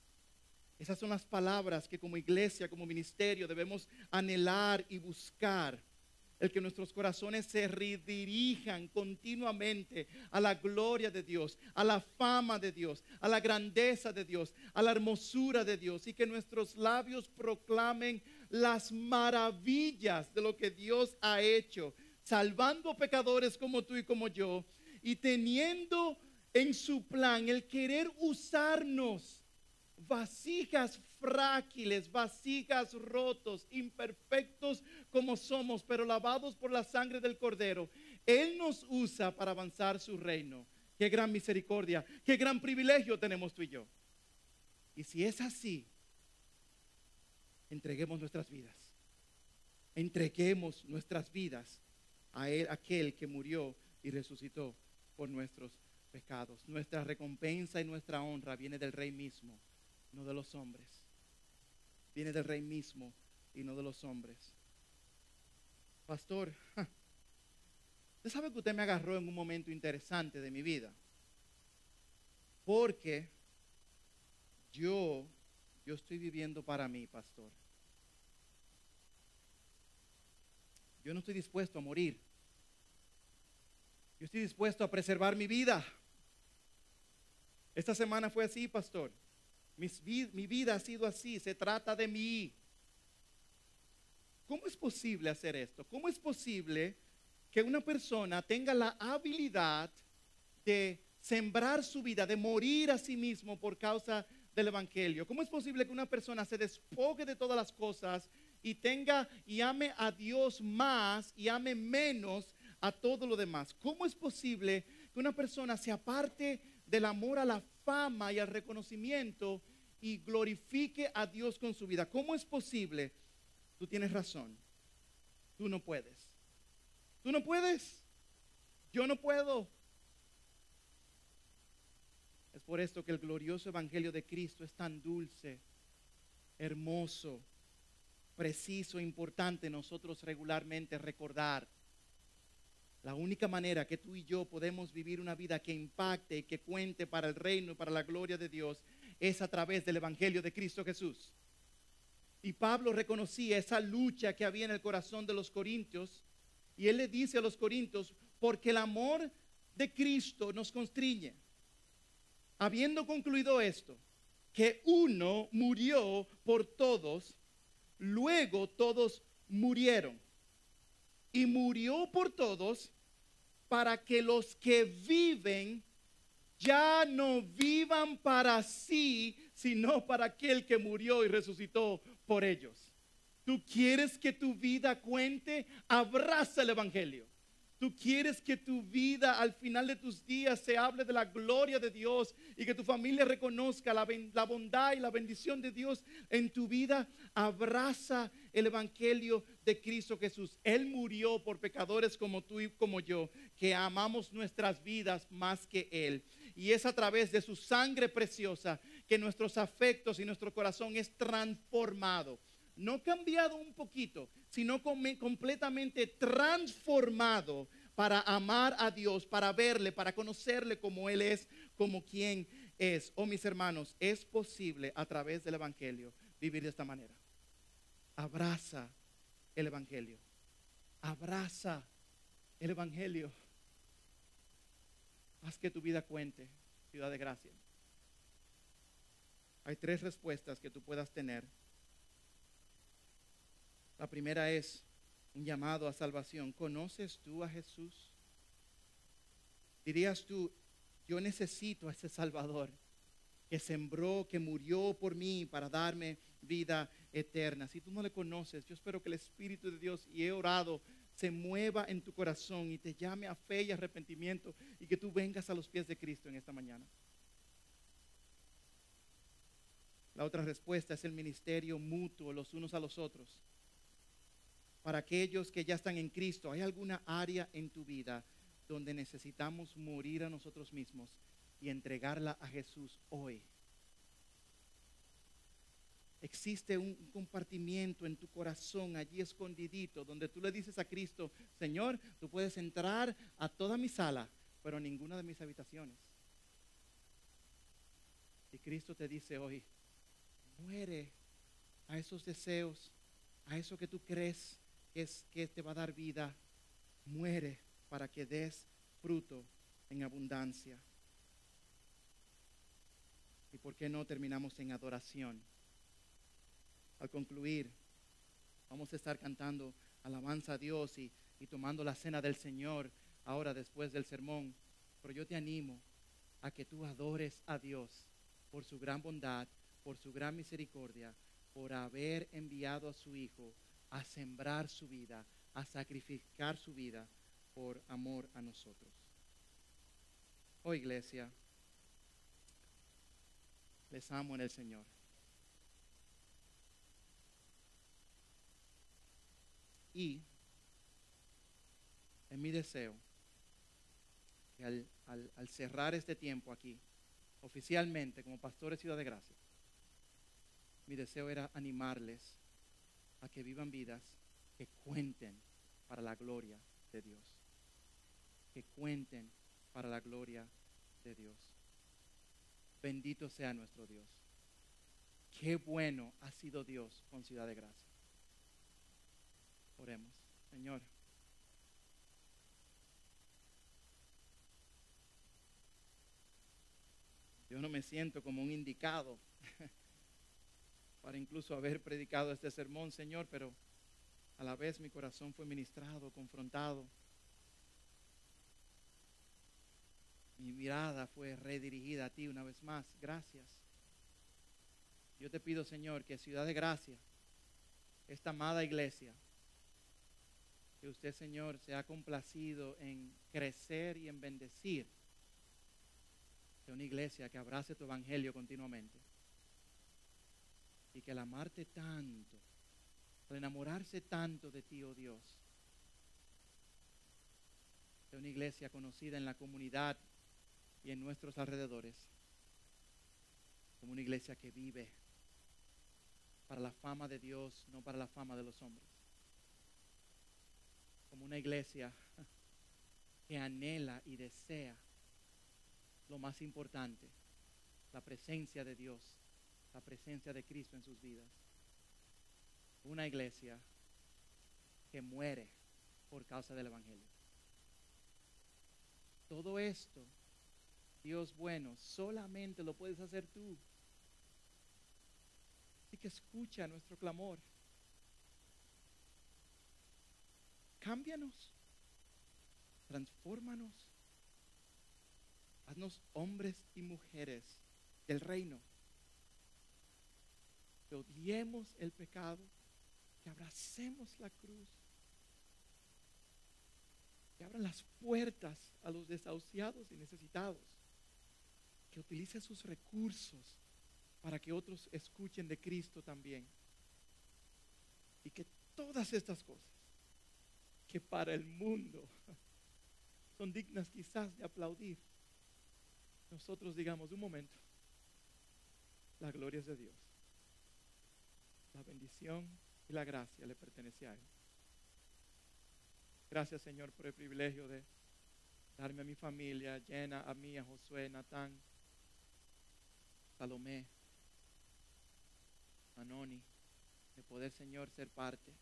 Esas son las palabras que como iglesia, como ministerio debemos anhelar y buscar. El que nuestros corazones se redirijan continuamente a la gloria de Dios, a la fama de Dios, a la grandeza de Dios, a la hermosura de Dios, y que nuestros labios proclamen las maravillas de lo que Dios ha hecho, salvando pecadores como tú y como yo, y teniendo en su plan el querer usarnos, vasijas frágiles, vasijas rotos, imperfectos como somos, pero lavados por la sangre del Cordero. Él nos usa para avanzar su reino. Qué gran misericordia, qué gran privilegio tenemos tú y yo. Y si es así, entreguemos nuestras vidas. Entreguemos nuestras vidas a Él, aquel que murió y resucitó por nuestros pecados. Nuestra recompensa y nuestra honra viene del Rey mismo, no de los hombres. Viene del Rey mismo y no de los hombres. Pastor, usted sabe que usted me agarró en un momento interesante de mi vida, porque yo estoy viviendo para mí, pastor. Yo no estoy dispuesto a morir. Yo estoy dispuesto a preservar mi vida. Esta semana fue así, pastor. Mi vida ha sido así, se trata de mí. ¿Cómo es posible hacer esto? ¿Cómo es posible que una persona tenga la habilidad de sembrar su vida, de morir a sí mismo por causa del evangelio? ¿Cómo es posible que una persona se despoje de todas las cosas y tenga y ame a Dios más y ame menos a todo lo demás? ¿Cómo es posible que una persona se aparte del amor a la fama y al reconocimiento y glorifique a Dios con su vida? ¿Cómo es posible? Tú tienes razón. Tú no puedes. Tú no puedes. Yo no puedo. Es por esto que el glorioso evangelio de Cristo es tan dulce, hermoso, preciso, importante nosotros regularmente recordar. La única manera que tú y yo podemos vivir una vida que impacte y que cuente para el reino y para la gloria de Dios es a través del evangelio de Cristo Jesús. Y Pablo reconocía esa lucha que había en el corazón de los corintios, y él le dice a los corintios: porque el amor de Cristo nos constriñe. Habiendo concluido esto, que uno murió por todos, luego todos murieron. Y murió por todos para que los que viven ya no vivan para sí, sino para aquel que murió y resucitó por ellos. ¿Tú quieres que tu vida cuente? Abraza el evangelio. Tú quieres que tu vida al final de tus días se hable de la gloria de Dios y que tu familia reconozca la bondad y la bendición de Dios en tu vida. Abraza el evangelio de Cristo Jesús. Él murió por pecadores como tú y como yo, que amamos nuestras vidas más que Él. Y es a través de su sangre preciosa que nuestros afectos y nuestro corazón es transformado. No cambiado un poquito, sino completamente transformado para amar a Dios, para verle, para conocerle como Él es, como quien es. Oh, mis hermanos, es posible a través del evangelio vivir de esta manera. Abraza el evangelio. Abraza el evangelio. Haz que tu vida cuente, Ciudad de Gracia. Hay 3 respuestas que tú puedas tener. La primera es un llamado a salvación. ¿Conoces tú a Jesús? Dirías tú, yo necesito a ese Salvador que sembró, que murió por mí para darme vida eterna. Si tú no le conoces, yo espero que el Espíritu de Dios, y he orado, se mueva en tu corazón y te llame a fe y arrepentimiento y que tú vengas a los pies de Cristo en esta mañana. La otra respuesta es el ministerio mutuo los unos a los otros. Para aquellos que ya están en Cristo, ¿hay alguna área en tu vida donde necesitamos morir a nosotros mismos y entregarla a Jesús hoy? Existe un compartimiento en tu corazón allí escondidito donde tú le dices a Cristo, Señor, tú puedes entrar a toda mi sala, pero a ninguna de mis habitaciones. Y Cristo te dice hoy, muere a esos deseos, a eso que tú crees que te va a dar vida. Muere para que des fruto en abundancia. ¿Y por qué no terminamos en adoración? Al concluir, vamos a estar cantando alabanza a Dios y tomando la cena del Señor ahora después del sermón. Pero yo te animo a que tú adores a Dios por su gran bondad, por su gran misericordia, por haber enviado a su Hijo a sembrar su vida, a sacrificar su vida por amor a nosotros. Oh, iglesia, les amo en el Señor. Y es mi deseo que al cerrar este tiempo aquí, oficialmente como pastor de Ciudad de Gracia, mi deseo era animarles a que vivan vidas que cuenten para la gloria de Dios. Que cuenten para la gloria de Dios. Bendito sea nuestro Dios. Qué bueno ha sido Dios con Ciudad de Gracia. Oremos. Señor, yo no me siento como un indicado para incluso haber predicado este sermón, Señor, pero a la vez mi corazón fue ministrado, confrontado. Mi mirada fue redirigida a ti una vez más. Gracias. Yo te pido, Señor, que Ciudad de Gracia, esta amada iglesia, que usted, Señor, se ha complacido en crecer y en bendecir, sea una iglesia que abrace tu evangelio continuamente. Y que al amarte tanto, al enamorarse tanto de ti, oh Dios, sea una iglesia conocida en la comunidad y en nuestros alrededores como una iglesia que vive para la fama de Dios, no para la fama de los hombres. Como una iglesia que anhela y desea lo más importante, la presencia de Dios, la presencia de Cristo en sus vidas. Una iglesia que muere por causa del evangelio. Todo esto, Dios bueno, solamente lo puedes hacer tú. Así que escucha nuestro clamor. Cámbianos, transfórmanos, haznos hombres y mujeres del reino. Que odiemos el pecado, que abracemos la cruz que abra las puertas a los desahuciados y necesitados, que utilice sus recursos para que otros escuchen de Cristo también. Y que todas estas cosas, que para el mundo son dignas quizás de aplaudir, nosotros digamos, un momento, la gloria es de Dios. La bendición y la gracia le pertenece a Él. Gracias, Señor, por el privilegio de darme a mi familia, Jenna, a mí, a Josué, Natán, Salomé, Manoni, de poder, Señor, ser parte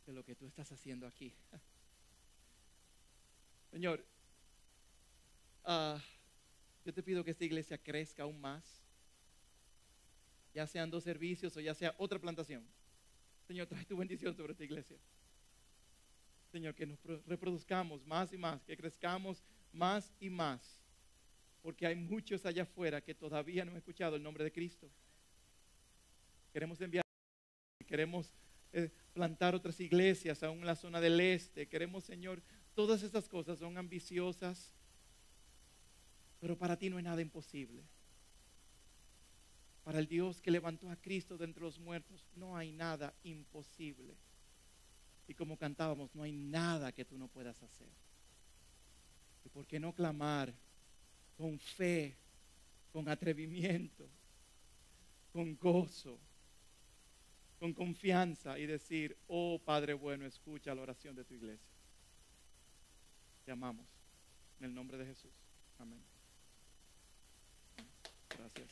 de lo que tú estás haciendo aquí. Señor, yo te pido que esta iglesia crezca aún más, ya sean 2 servicios o ya sea otra plantación. Señor, trae tu bendición sobre esta iglesia. Señor, que nos reproduzcamos más y más, que crezcamos más y más, porque hay muchos allá afuera que todavía no han escuchado el nombre de Cristo. Queremos enviar, queremos plantar otras iglesias aún en la zona del este. Queremos, Señor, todas estas cosas son ambiciosas, pero para ti no hay nada imposible. Para el Dios que levantó a Cristo de entre los muertos, no hay nada imposible. Y como cantábamos, no hay nada que tú no puedas hacer. ¿Y por qué no clamar con fe, con atrevimiento, con gozo, con confianza y decir: oh Padre bueno, escucha la oración de tu iglesia? Te amamos en el nombre de Jesús. Amén. Gracias.